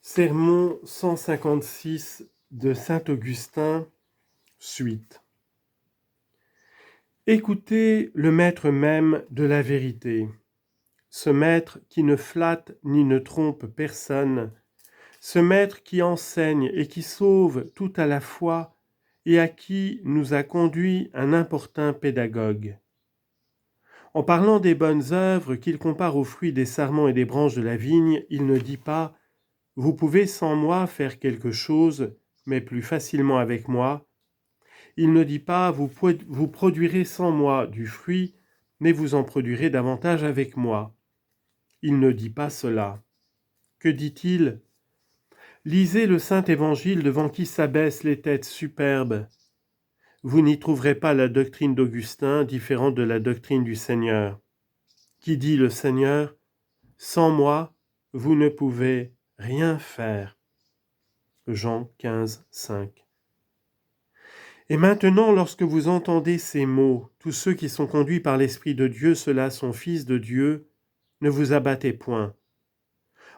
Sermon 156 de saint Augustin, suite. Écoutez le maître même de la vérité, ce maître qui ne flatte ni ne trompe personne, ce maître qui enseigne et qui sauve tout à la fois et à qui nous a conduit un importun pédagogue. En parlant des bonnes œuvres qu'il compare aux fruits des sarments et des branches de la vigne, il ne dit pas « Vous pouvez sans moi faire quelque chose, mais plus facilement avec moi ». Il ne dit pas « Vous produirez sans moi du fruit, mais vous en produirez davantage avec moi ». Il ne dit pas cela. Que dit-il ? Lisez le Saint Évangile devant qui s'abaissent les têtes superbes. Vous n'y trouverez pas la doctrine d'Augustin différente de la doctrine du Seigneur. Qui dit le Seigneur ? Sans moi, vous ne pouvez rien faire. Jean 15, 5. Et maintenant, lorsque vous entendez ces mots, tous ceux qui sont conduits par l'Esprit de Dieu, ceux-là sont fils de Dieu, ne vous abattez point.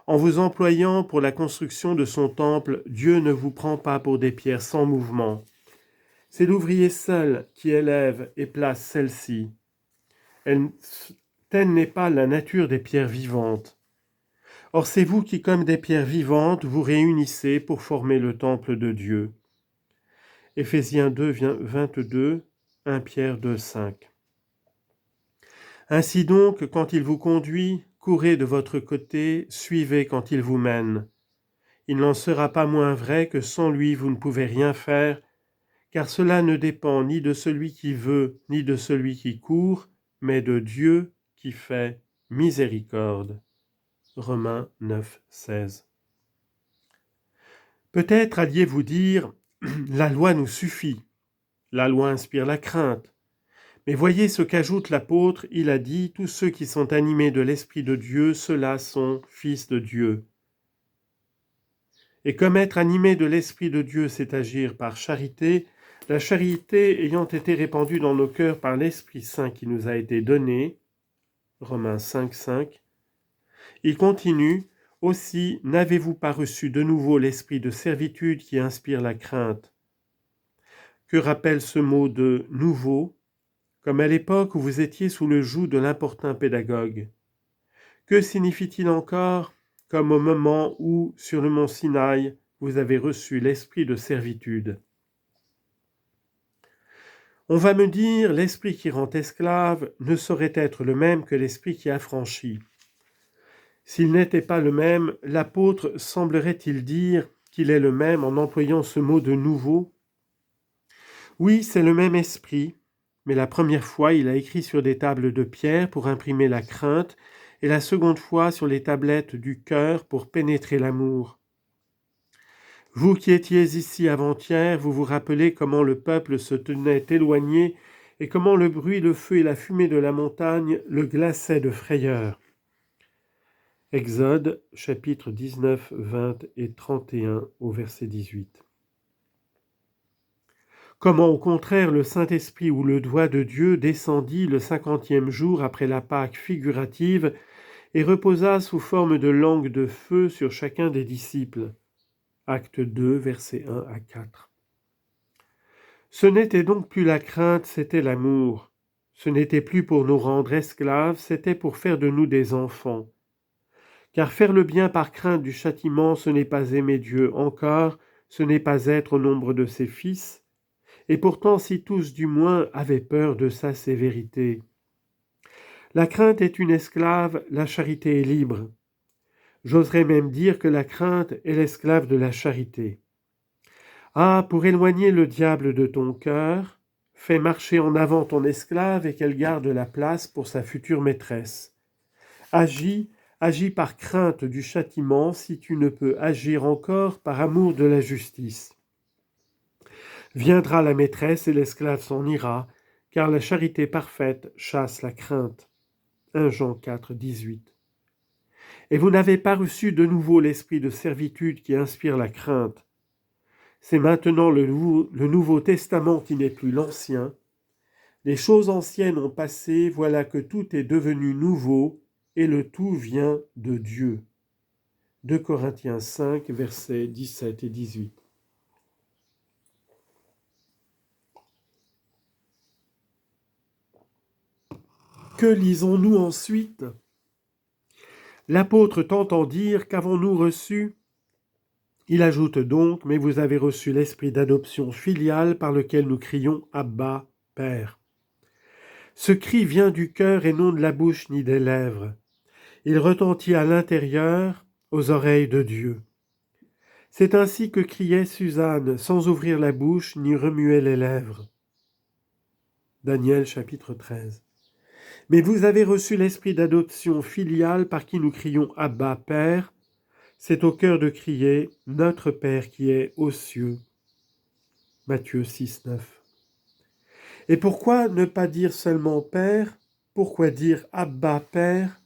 En vous employant pour la construction de son temple, Dieu ne vous prend pas pour des pierres sans mouvement. C'est l'ouvrier seul qui élève et place celle-ci. Telle n'est pas la nature des pierres vivantes. Or c'est vous qui, comme des pierres vivantes, vous réunissez pour former le temple de Dieu. Éphésiens 2, 22, 1 Pierre 2, 5. Ainsi donc, quand il vous conduit, courez de votre côté, suivez quand il vous mène. Il n'en sera pas moins vrai que sans lui vous ne pouvez rien faire, car cela ne dépend ni de celui qui veut, ni de celui qui court, mais de Dieu qui fait miséricorde. Romains 9, 16. Peut-être alliez-vous dire « La loi nous suffit ». La loi inspire la crainte. Mais voyez ce qu'ajoute l'apôtre, il a dit « Tous ceux qui sont animés de l'Esprit de Dieu, ceux-là sont fils de Dieu ». Et comme être animé de l'Esprit de Dieu, c'est agir par charité, la charité ayant été répandue dans nos cœurs par l'Esprit Saint qui nous a été donné, Romains 5, 5, il continue « Aussi, n'avez-vous pas reçu de nouveau l'esprit de servitude qui inspire la crainte ?» Que rappelle ce mot de « nouveau » comme à l'époque où vous étiez sous le joug de l'importun pédagogue. Que signifie-t-il encore, comme au moment où, sur le mont Sinaï, vous avez reçu l'esprit de servitude ? On va me dire, l'esprit qui rend esclave ne saurait être le même que l'esprit qui affranchit. S'il n'était pas le même, l'apôtre semblerait-il dire qu'il est le même en employant ce mot de nouveau ? Oui, c'est le même esprit, mais la première fois, il a écrit sur des tables de pierre pour imprimer la crainte, et la seconde fois sur les tablettes du cœur pour pénétrer l'amour. Vous qui étiez ici avant-hier, vous vous rappelez comment le peuple se tenait éloigné et comment le bruit, le feu et la fumée de la montagne le glaçaient de frayeur. Exode, chapitre 19, 20 et 31 au verset 18. Comment au contraire le Saint-Esprit ou le doigt de Dieu descendit le 50e jour après la Pâque figurative et reposa sous forme de langue de feu sur chacun des disciples. Acte 2, versets 1 à 4. Ce n'était donc plus la crainte, c'était l'amour. Ce n'était plus pour nous rendre esclaves, c'était pour faire de nous des enfants. Car faire le bien par crainte du châtiment, ce n'est pas aimer Dieu encore, ce n'est pas être au nombre de ses fils, et pourtant si tous du moins avaient peur de sa sévérité. La crainte est une esclave, la charité est libre. J'oserais même dire que la crainte est l'esclave de la charité. Ah, pour éloigner le diable de ton cœur, fais marcher en avant ton esclave et qu'elle garde la place pour sa future maîtresse. Agis par crainte du châtiment si tu ne peux agir encore par amour de la justice. Viendra la maîtresse et l'esclave s'en ira, car la charité parfaite chasse la crainte. 1 Jean 4, 18. Et vous n'avez pas reçu de nouveau l'esprit de servitude qui inspire la crainte. C'est maintenant le Nouveau Testament qui n'est plus l'Ancien. Les choses anciennes ont passé, voilà que tout est devenu nouveau, et le tout vient de Dieu. 2 Corinthiens 5, versets 17 et 18. Que lisons-nous ensuite ? L'apôtre t'entend dire « Qu'avons-nous reçu ?» Il ajoute donc « Mais vous avez reçu l'esprit d'adoption filiale par lequel nous crions « Abba, Père ». Ce cri vient du cœur et non de la bouche ni des lèvres. Il retentit à l'intérieur, aux oreilles de Dieu. C'est ainsi que criait Suzanne, sans ouvrir la bouche ni remuer les lèvres. Daniel chapitre 13. Mais vous avez reçu l'esprit d'adoption filiale par qui nous crions « Abba, Père ». C'est au cœur de crier « Notre Père qui est aux cieux ». Matthieu 6, 9. Et pourquoi ne pas dire seulement Père ? Pourquoi dire Abba, Père ?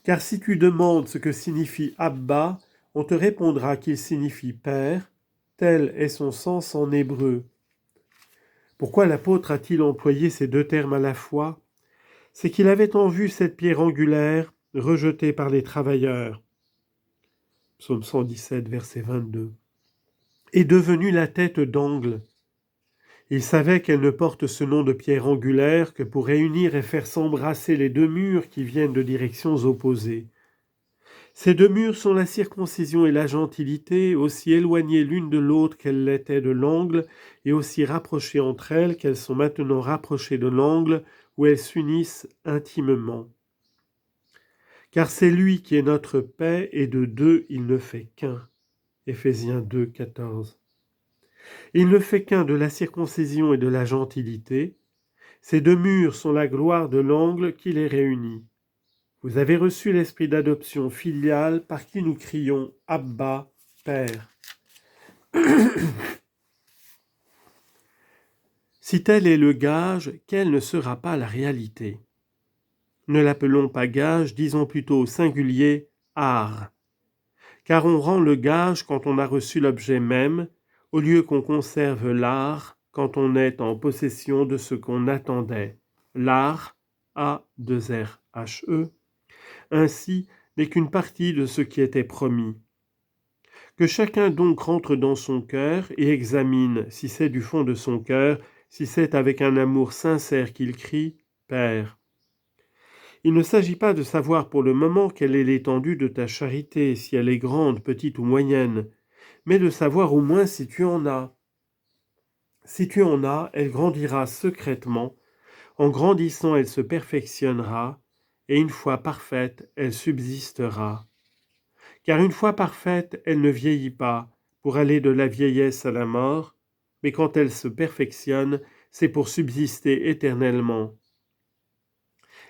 Car si tu demandes ce que signifie Abba, on te répondra qu'il signifie Père, tel est son sens en hébreu. Pourquoi l'apôtre a-t-il employé ces deux termes à la fois ? C'est qu'il avait en vue cette pierre angulaire rejetée par les travailleurs. Psaume 117, verset 22. Est devenue la tête d'angle. Il savait qu'elle ne porte ce nom de pierre angulaire que pour réunir et faire s'embrasser les deux murs qui viennent de directions opposées. Ces deux murs sont la circoncision et la gentilité, aussi éloignées l'une de l'autre qu'elles l'étaient de l'angle, et aussi rapprochées entre elles qu'elles sont maintenant rapprochées de l'angle, où elles s'unissent intimement. Car c'est lui qui est notre paix, et de deux il ne fait qu'un. Éphésiens 2, 14. Il ne fait qu'un de la circoncision et de la gentilité. Ces deux murs sont la gloire de l'angle qui les réunit. Vous avez reçu l'esprit d'adoption filiale par qui nous crions « Abba, Père ». Si tel est le gage, quelle ne sera pas la réalité ? Ne l'appelons pas gage, disons plutôt au singulier « art ». Car on rend le gage quand on a reçu l'objet même, au lieu qu'on conserve l'art quand on est en possession de ce qu'on attendait. L'art, A-2-R-H-E, ainsi n'est qu'une partie de ce qui était promis. Que chacun donc rentre dans son cœur et examine, si c'est du fond de son cœur, si c'est avec un amour sincère qu'il crie « Père ». Il ne s'agit pas de savoir pour le moment quelle est l'étendue de ta charité, si elle est grande, petite ou moyenne, mais de savoir au moins si tu en as. Si tu en as, elle grandira secrètement. En grandissant, elle se perfectionnera, et une fois parfaite, elle subsistera. Car une fois parfaite, elle ne vieillit pas, pour aller de la vieillesse à la mort, mais quand elle se perfectionne, c'est pour subsister éternellement.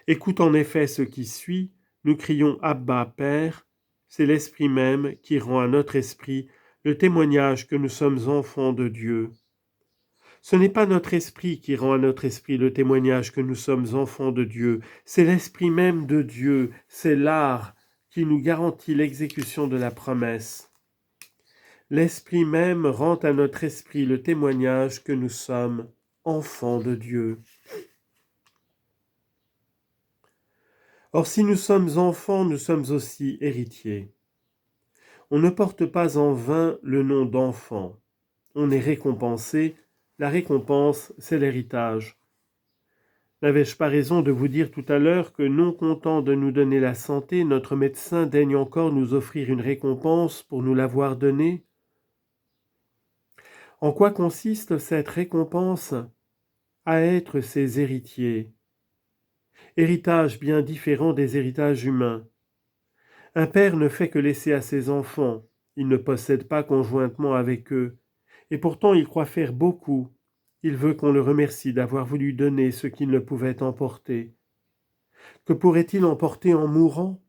Écoute en effet ce qui suit, nous crions « Abba, Père », c'est l'Esprit même qui rend à notre esprit le témoignage que nous sommes enfants de Dieu. Ce n'est pas notre esprit qui rend à notre esprit le témoignage que nous sommes enfants de Dieu, c'est l'Esprit même de Dieu, c'est l'art qui nous garantit l'exécution de la promesse. L'Esprit même rend à notre esprit le témoignage que nous sommes enfants de Dieu. Or, si nous sommes enfants, nous sommes aussi héritiers. On ne porte pas en vain le nom d'enfant. On est récompensé. La récompense, c'est l'héritage. N'avais-je pas raison de vous dire tout à l'heure que, non content de nous donner la santé, notre médecin daigne encore nous offrir une récompense pour nous l'avoir donnée ? En quoi consiste cette récompense ? À être ses héritiers. Héritage bien différent des héritages humains. Un père ne fait que laisser à ses enfants, il ne possède pas conjointement avec eux, et pourtant il croit faire beaucoup. Il veut qu'on le remercie d'avoir voulu donner ce qu'il ne pouvait emporter. Que pourrait-il emporter en mourant ?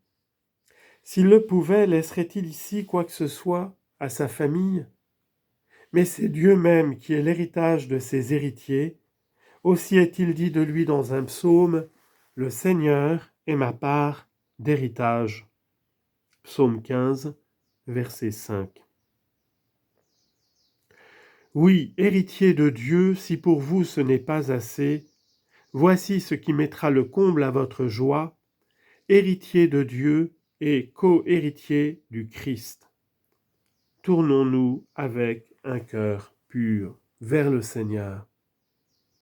S'il le pouvait, laisserait-il ici quoi que ce soit à sa famille ? Mais c'est Dieu même qui est l'héritage de ses héritiers. Aussi est-il dit de lui dans un psaume, « Le Seigneur est ma part d'héritage ». Psaume 15, verset 5. Oui, héritier de Dieu, si pour vous ce n'est pas assez, voici ce qui mettra le comble à votre joie. Héritier de Dieu, et co-héritiers du Christ. Tournons-nous avec un cœur pur vers le Seigneur.